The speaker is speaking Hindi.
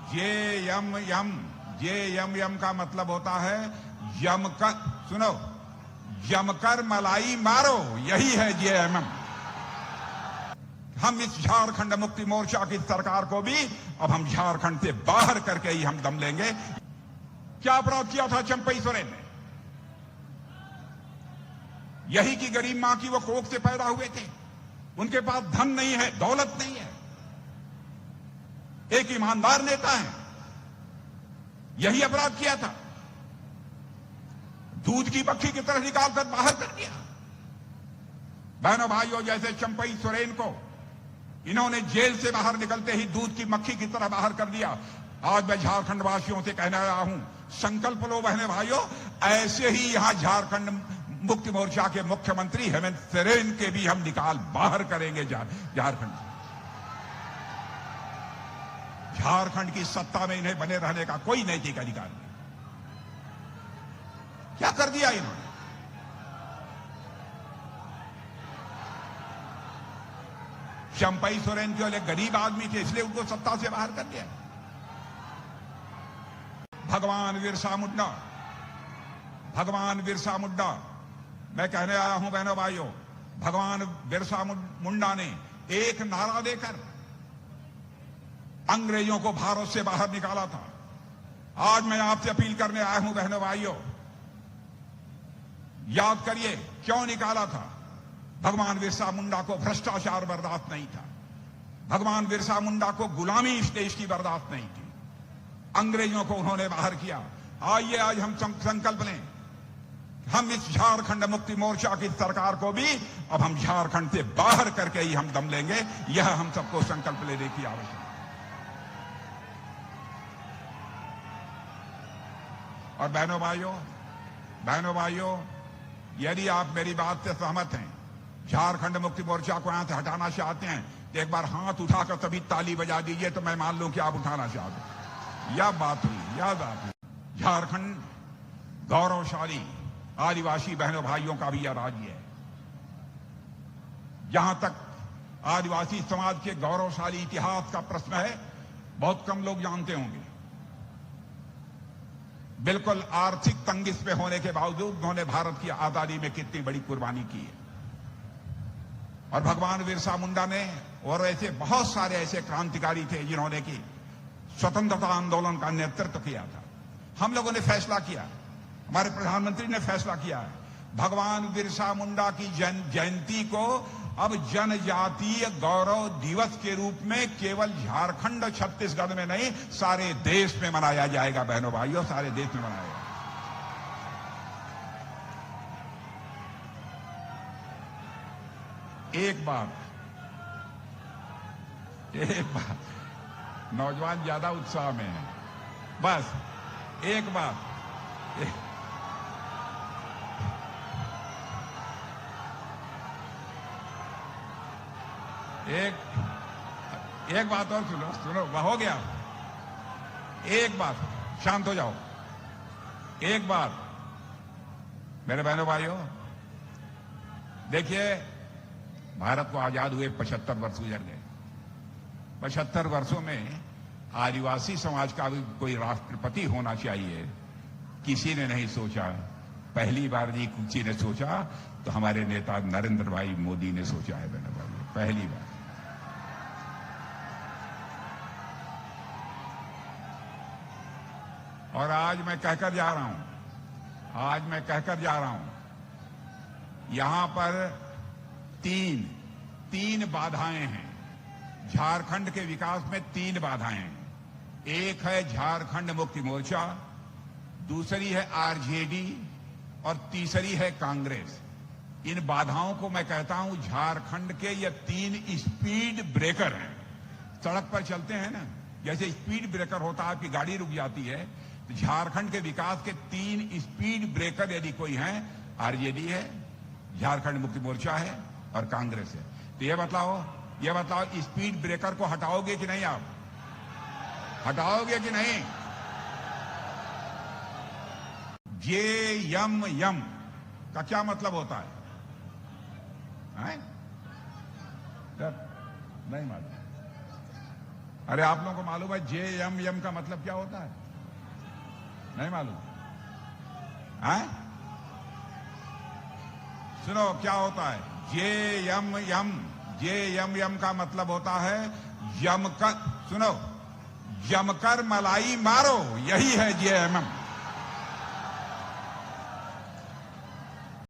जे यम यम, जे यम यम का मतलब होता है यमकर, सुनो, जमकर मलाई मारो, यही है जे यम यम। हम इस झारखंड मुक्ति मोर्चा की सरकार को भी अब हम झारखंड से बाहर करके ही हम दम लेंगे। क्या अपराध किया था चंपई सोरेन ने? यही की गरीब मां की वो कोख से पैदा हुए थे, उनके पास धन नहीं है, दौलत नहीं है, एक ईमानदार नेता है, यही अपराध किया था, दूध की मक्खी की तरह निकालकर बाहर कर दिया। बहनों भाइयों, जैसे चंपई सोरेन को इन्होंने जेल से बाहर निकलते ही दूध की मक्खी की तरह बाहर कर दिया, आज मैं झारखंड वासियों से कहने आया हूं, संकल्प लो बहने भाइयों, ऐसे ही यहां झारखंड मुक्ति मोर्चा के मुख्यमंत्री हेमंत सोरेन के भी हम निकाल बाहर करेंगे झारखंड से। झारखंड की सत्ता में इन्हें बने रहने का कोई नैतिक अधिकार नहीं। क्या कर दिया इन्होंने? चंपई सोरेन के वाले गरीब आदमी थे, इसलिए उनको सत्ता से बाहर कर दिया। भगवान बिरसा मुंडा, भगवान बिरसा मुंडा, मैं कहने आया हूं बहनों भाइयों, भगवान बिरसा मुंडा ने एक नारा देकर अंग्रेजों को भारत से बाहर निकाला था। आज मैं आपसे अपील करने आया हूं बहनों भाइयों, याद करिए क्यों निकाला था। भगवान बिरसा मुंडा को भ्रष्टाचार बर्दाश्त नहीं था, भगवान बिरसा मुंडा को गुलामी इस देश की बर्दाश्त नहीं थी, अंग्रेजों को उन्होंने बाहर किया। आइए आज हम संकल्प लें, हम इस झारखंड मुक्ति मोर्चा की सरकार को भी अब हम झारखंड से बाहर करके ही हम दम लेंगे। यह हम सबको संकल्प लेने की आवश्यकता है। और बहनों भाइयों, यदि आप मेरी बात से सहमत हैं, झारखंड मुक्ति मोर्चा को यहां से हटाना चाहते हैं, तो एक बार हाथ उठाकर तभी ताली बजा दीजिए, तो मैं मान लूं कि आप उठाना चाहते हैं। यह बात हुई, याद आती। झारखंड गौरवशाली आदिवासी बहनों भाइयों का भी यह राज्य है। जहां तक आदिवासी समाज के गौरवशाली इतिहास का प्रश्न है, बहुत कम लोग जानते होंगे। बिल्कुल आर्थिक तंगी पे होने के बावजूद उन्होंने भारत की आजादी में कितनी बड़ी कुर्बानी की है। और भगवान बिरसा मुंडा ने और ऐसे बहुत सारे ऐसे क्रांतिकारी थे जिन्होंने की स्वतंत्रता आंदोलन का नेतृत्व किया था। हम लोगों ने फैसला किया, हमारे प्रधानमंत्री ने फैसला किया है, भगवान बिरसा मुंडा की जयंती को अब जनजातीय गौरव दिवस के रूप में केवल झारखंड छत्तीसगढ़ में नहीं, सारे देश में मनाया जाएगा। बहनों भाइयों, सारे देश में मनाया जाएगा। एक बात, नौजवान ज्यादा उत्साह में है, बस एक बात, एक बात और सुनो, वह हो गया। एक बात, शांत हो जाओ। एक बात मेरे बहनों भाइयों, देखिए, भारत को आजाद हुए 75 वर्ष गुजर गए। 75 वर्षों में आदिवासी समाज का भी कोई राष्ट्रपति होना चाहिए, किसी ने नहीं सोचा। पहली बार जी किसी ने सोचा तो हमारे नेता नरेंद्र भाई मोदी ने सोचा है बहनों भाइयों, पहली बार। और आज मैं कहकर जा रहा हूं, यहां पर तीन बाधाएं हैं। झारखंड के विकास में 3 बाधाएं हैं। एक है झारखंड मुक्ति मोर्चा, दूसरी है आरजेडी और तीसरी है कांग्रेस। इन बाधाओं को मैं कहता हूं झारखंड के ये 3 स्पीड ब्रेकर हैं। सड़क पर चलते हैं ना, जैसे स्पीड ब्रेकर होता है, आपकी गाड़ी रुक जाती है, तो झारखंड के विकास के 3 स्पीड ब्रेकर यदि कोई है, आरजेडी है, झारखंड मुक्ति मोर्चा है और कांग्रेस है। तो ये बताओ स्पीड ब्रेकर को हटाओगे कि नहीं? आप हटाओगे कि नहीं? जे यम यम का क्या मतलब होता है? नहीं मालूम? अरे आप लोगों को मालूम है JMM का मतलब क्या होता है? नहीं मालूम? हैं? सुनो क्या होता है JMM। JMM का मतलब होता है जमकर, सुनो, जमकर मलाई मारो, यही है JMM।